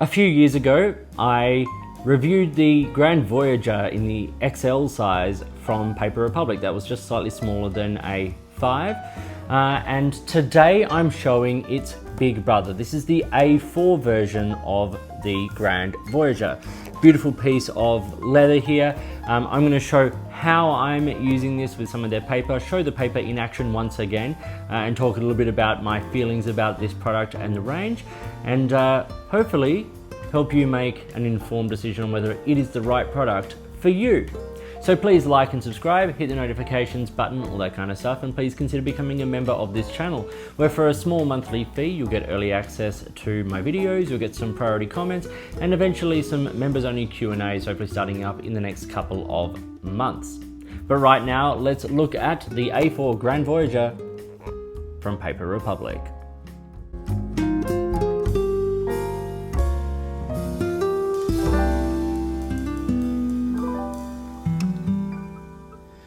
A few years ago, I reviewed the Grand Voyageur in the XL size from Paper Republic. That was just slightly smaller than A5. And today I'm showing its big brother. This is the A4 version of the Grand Voyageur. Beautiful piece of leather here. I'm going to show how I'm using this with some of their paper, show the paper in action once again, and talk a little bit about my feelings about this product and the range, and hopefully help you make an informed decision on whether it is the right product for you. So please like and subscribe, hit the notifications button, all that kind of stuff, and please consider becoming a member of this channel, where for a small monthly fee you'll get early access to my videos, you'll get some priority comments, and eventually some members only Q&As, hopefully starting up in the next couple of months. But right now, let's look at the A4 Grand Voyageur from Paper Republic.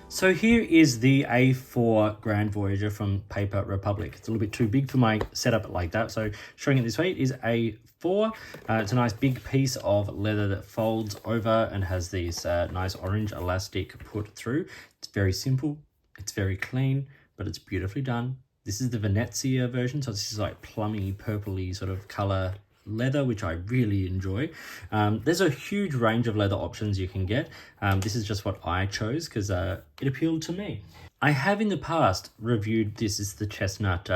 So here is the A4 Grand Voyageur from Paper Republic. It's a little bit too big for my setup like that, so showing it this way, it is A4. It's a nice big piece of leather that folds over and has these nice orange elastic put through. It's very simple, it's very clean, but it's beautifully done. This is the Venezia version, so this is like plummy, purpley sort of color leather, which I really enjoy. There's a huge range of leather options you can get. This is just what I chose because it appealed to me. I have in the past reviewed this is the chestnut,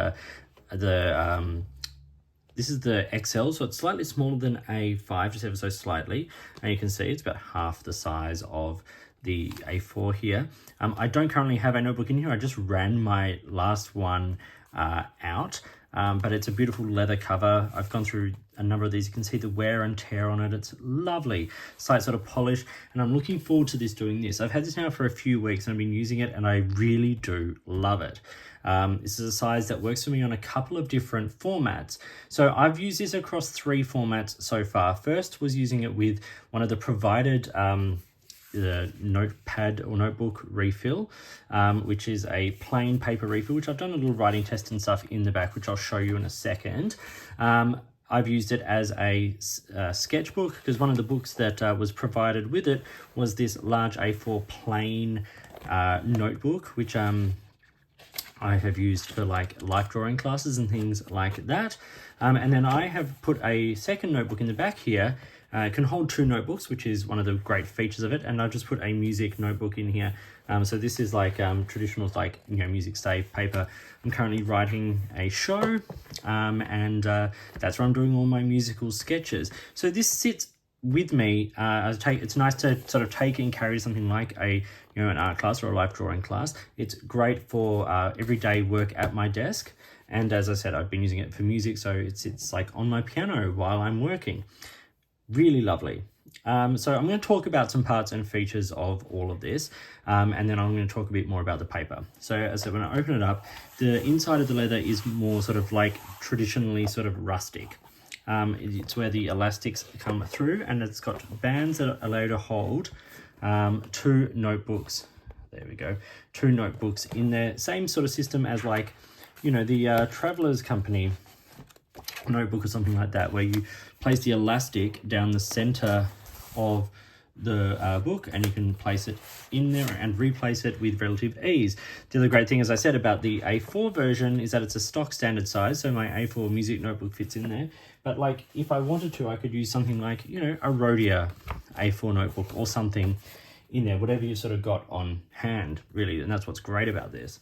this is the XL, so it's slightly smaller than A5, just ever so slightly, and you can see it's about half the size of the A4 here. I don't currently have a notebook in here. I just ran my last one out. But it's a beautiful leather cover. I've gone through a number of these. You can see the wear and tear on it. It's lovely, slight sort of polish, and I'm looking forward to this doing this. I've had this now for a few weeks and I've been using it and I really do love it. This is a size that works for me on a couple of different formats. So I've used this across 3 formats so far. First was using it with one of the provided the notepad or notebook refill, which is a plain paper refill, which I've done a little writing test and stuff in the back, which I'll show you in a second. I've used it as a sketchbook because one of the books that was provided with it was this large A4 plain notebook, which I have used for like life drawing classes and things like that. And then I have put a second notebook in the back here. It can hold 2 notebooks, which is one of the great features of it, and I've just put a music notebook in here. So this is like traditional, like, you know, music stave paper. I'm currently writing a show, and that's where I'm doing all my musical sketches. So this sits with me. It's nice to sort of take and carry something like an art class or a life drawing class. It's great for everyday work at my desk. And as I said, I've been using it for music, so it's like on my piano while I'm working. Really lovely. So I'm going to talk about some parts and features of all of this, and then I'm going to talk a bit more about the paper. So as I said, when I open it up, the inside of the leather is more sort of like traditionally sort of rustic. It's where the elastics come through, and it's got bands that allow you to hold 2 notebooks. There we go. 2 notebooks in there. Same sort of system as like, you know, the Traveller's Company notebook or something like that, where you place the elastic down the center of the book and you can place it in there and replace it with relative ease. The other great thing, as I said, about the A4 version is that it's a stock standard size, so my A4 music notebook fits in there. But like, if I wanted to, I could use something like, you know, a Rhodia A4 notebook or something in there, whatever you sort of got on hand, really, and that's what's great about this.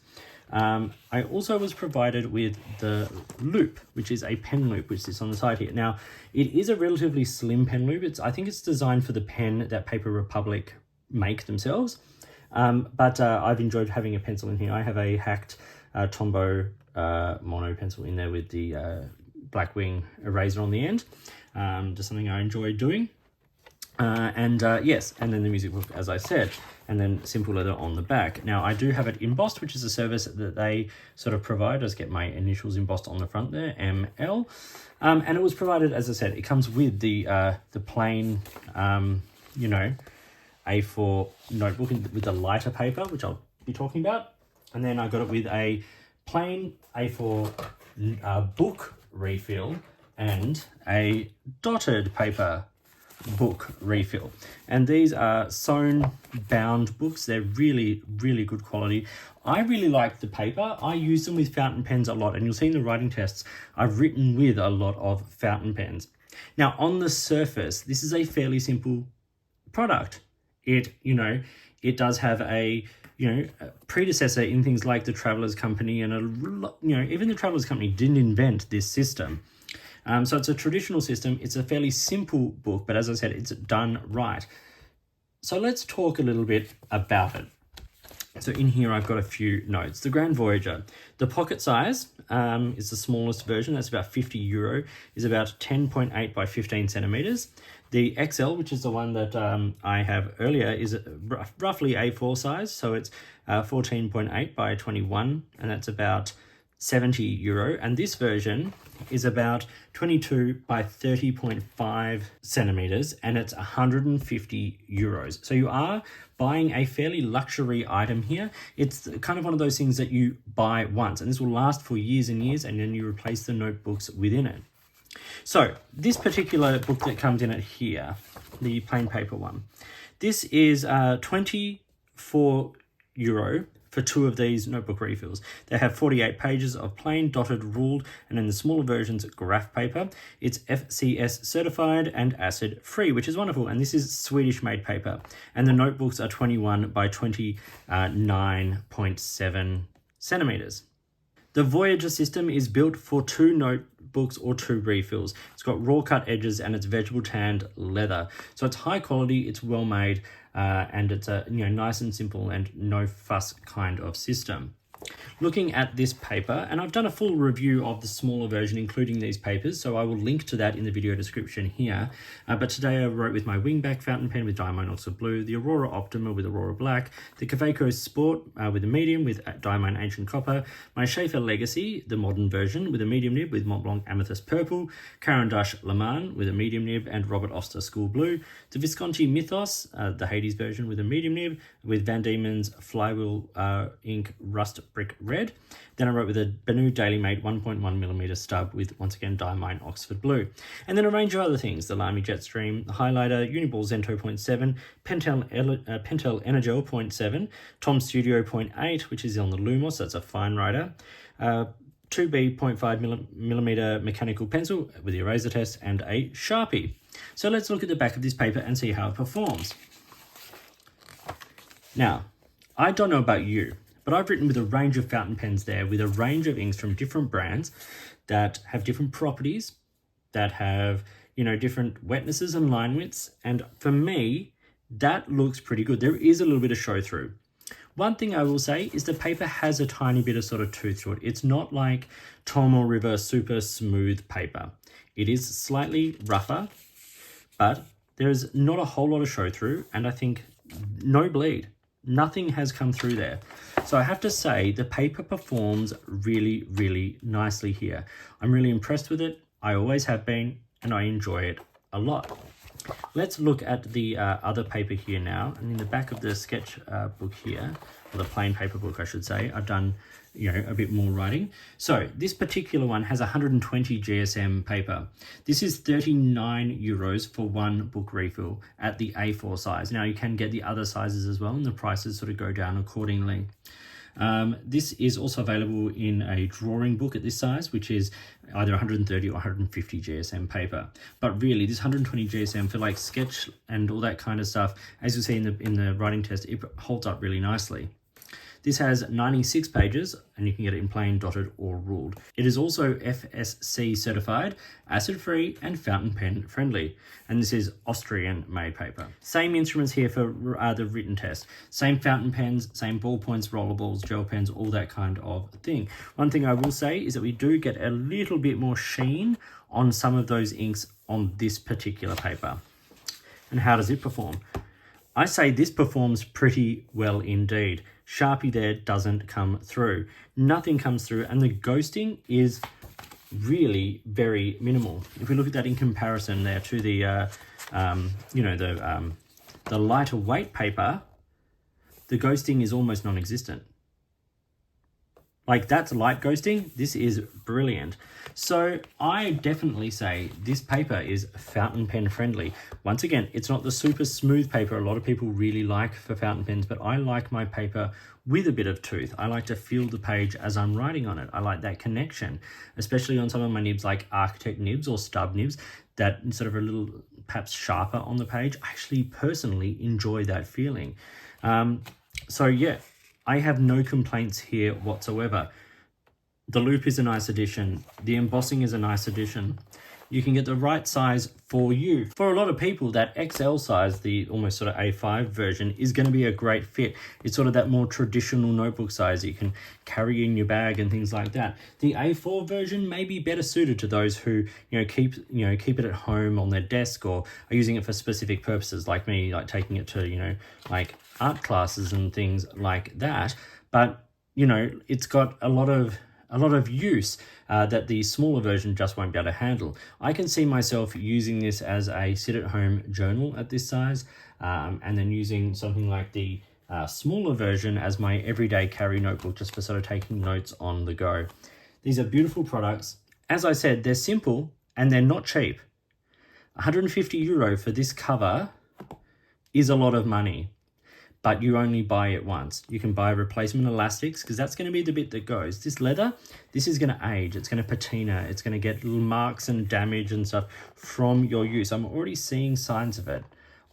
I also was provided with the loop, which is a pen loop, which sits on the side here. Now, it is a relatively slim pen loop. I think it's designed for the pen that Paper Republic make themselves, but I've enjoyed having a pencil in here. I have a hacked Tombow mono pencil in there with the Blackwing eraser on the end, just something I enjoy doing. Yes, and then the music book, as I said, and then simple leather on the back. Now, I do have it embossed, which is a service that they sort of provide. I just get my initials embossed on the front there, ML. And it was provided, as I said, it comes with the plain, you know, A4 notebook with the lighter paper, which I'll be talking about. And then I got it with a plain A4 book refill and a dotted paper book refill. And these are sewn bound books. They're really, really good quality. I really like the paper. I use them with fountain pens a lot, and you'll see in the writing tests, I've written with a lot of fountain pens. Now, on the surface, this is a fairly simple product. It does have a predecessor in things like the Traveller's Company, and even the Traveller's Company didn't invent this system. So it's a traditional system. It's a fairly simple book, but as I said, it's done right. So let's talk a little bit about it. So in here, I've got a few notes. The Grand Voyageur, the pocket size is the smallest version. That's about €50, is about 10.8 by 15 centimeters. The XL, which is the one that I have earlier, is roughly A4 size. So it's 14.8 by 21, and that's about €70. And this version is about 22 by 30.5 centimeters, and it's €150. So you are buying a fairly luxury item here. It's kind of one of those things that you buy once, and this will last for years and years, and then you replace the notebooks within it. So this particular book that comes in it here, the plain paper one, this is €24 for 2 of these notebook refills. They have 48 pages of plain, dotted, ruled, and in the smaller versions, graph paper. It's FCS certified and acid free, which is wonderful. And this is Swedish made paper. And the notebooks are 21 by 29.7 centimeters. The Voyager system is built for 2 notebooks or 2 refills. It's got raw cut edges and it's vegetable tanned leather. So it's high quality, it's well made, and it's a nice and simple and no fuss kind of system. Looking at this paper, and I've done a full review of the smaller version, including these papers, so I will link to that in the video description here. But today I wrote with my wingback fountain pen with Diamine Oxford Blue, the Aurora Optima with Aurora Black, the Kaweco Sport with a medium with Diamine Ancient Copper, my Schaefer Legacy, the modern version, with a medium nib with Mont Blanc Amethyst Purple, Caran d'Ache Le Mans with a medium nib and Robert Oster School Blue, the Visconti Mythos, the Hades version with a medium nib with Van Diemen's Flywheel Ink Rust Brick Red. Then I wrote with a Benu Daily Made 1.1mm stub with, once again, Diamine Oxford Blue. And then a range of other things, the Lamy Jetstream, the Highlighter, Uniball Zento 0.7, Pentel Energel 0.7, Tom Studio 0.8, which is on the Lumos, that's a fine writer, 2B 0.5mm mechanical pencil with the eraser test, and a Sharpie. So let's look at the back of this paper and see how it performs. Now, I don't know about you, but I've written with a range of fountain pens there, with a range of inks from different brands that have different properties, that have, different wetnesses and line widths. And for me, that looks pretty good. There is a little bit of show through. One thing I will say is the paper has a tiny bit of sort of tooth to it. It's not like Tomoe River super smooth paper. It is slightly rougher, but there's not a whole lot of show through, and I think no bleed. Nothing has come through there. So I have to say the paper performs really, really nicely here. I'm really impressed with it. I always have been, and I enjoy it a lot. Let's look at the other paper here now. And in the back of the sketch book here, or the plain paper book, I should say, I've done a bit more writing. So this particular one has 120 GSM paper. This is €39 for 1 book refill at the A4 size. Now you can get the other sizes as well, and the prices sort of go down accordingly. This is also available in a drawing book at this size, which is either 130 or 150 GSM paper. But really, this 120 GSM for like sketch and all that kind of stuff, as you see in the writing test, it holds up really nicely. This has 96 pages, and you can get it in plain, dotted, or ruled. It is also FSC certified, acid-free, and fountain pen friendly. And this is Austrian-made paper. Same instruments here for the written test. Same fountain pens, same ballpoints, rollerballs, gel pens, all that kind of thing. One thing I will say is that we do get a little bit more sheen on some of those inks on this particular paper. And how does it perform? I say this performs pretty well indeed. Sharpie there doesn't come through. Nothing comes through, and the ghosting is really very minimal. If we look at that in comparison there to the, the lighter weight paper, the ghosting is almost non-existent. Like that's light ghosting. This is brilliant. So I definitely say this paper is fountain pen friendly. Once again, it's not the super smooth paper a lot of people really like for fountain pens, but I like my paper with a bit of tooth. I like to feel the page as I'm writing on it. I like that connection, especially on some of my nibs like architect nibs or stub nibs that sort of a little perhaps sharper on the page. I actually personally enjoy that feeling. So yeah, I have no complaints here whatsoever. The loop is a nice addition. The embossing is a nice addition. You can get the right size for you. For a lot of people, that XL size, the almost sort of A5 version, is going to be a great fit. It's sort of that more traditional notebook size you can carry in your bag and things like that. The A4 version may be better suited to those who keep it at home on their desk or are using it for specific purposes, like me, like taking it to like art classes and things like that. But it's got a lot of use that the smaller version just won't be able to handle. I can see myself using this as a sit-at-home journal at this size, and then using something like the smaller version as my everyday carry notebook, just for sort of taking notes on the go. These are beautiful products. As I said, they're simple and they're not cheap. €150 for this cover is a lot of money, but you only buy it once. You can buy replacement elastics because that's going to be the bit that goes. This leather, this is going to age. It's going to patina. It's going to get little marks and damage and stuff from your use. I'm already seeing signs of it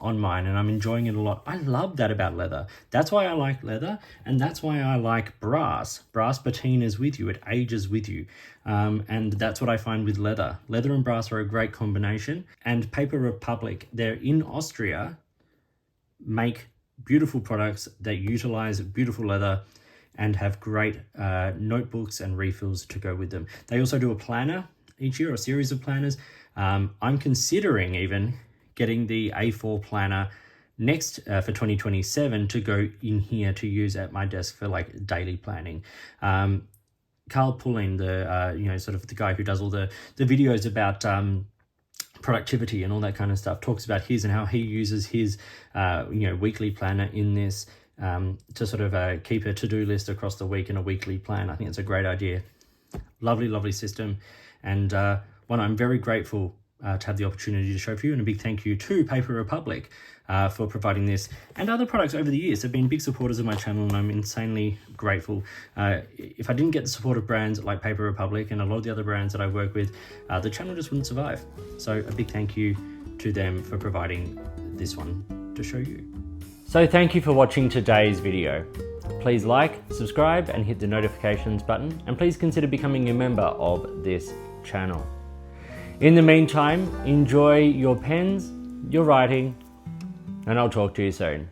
on mine and I'm enjoying it a lot. I love that about leather. That's why I like leather, and that's why I like brass. Brass patinas with you. It ages with you. And that's what I find with leather. Leather and brass are a great combination. And Paper Republic, they're in Austria, make beautiful products that utilize beautiful leather and have great notebooks and refills to go with them. They also do a planner each year, a series of planners. I'm considering even getting the A4 planner next for 2027 to go in here to use at my desk for like daily planning. Carl Pullein, the sort of the guy who does all the videos about productivity and all that kind of stuff, talks about his and how he uses his weekly planner in this to sort of keep a to-do list across the week in a weekly plan. I think it's a great idea. Lovely system, and one I'm very grateful to have the opportunity to show for you, and a big thank you to Paper Republic for providing this and other products over the years. They've been big supporters of my channel and I'm insanely grateful. If I didn't get the support of brands like Paper Republic and a lot of the other brands that I work with, the channel just wouldn't survive. So a big thank you to them for providing this one to show you. So thank you for watching today's video. Please like, subscribe and hit the notifications button, and please consider becoming a member of this channel. In the meantime, enjoy your pens, your writing, and I'll talk to you soon.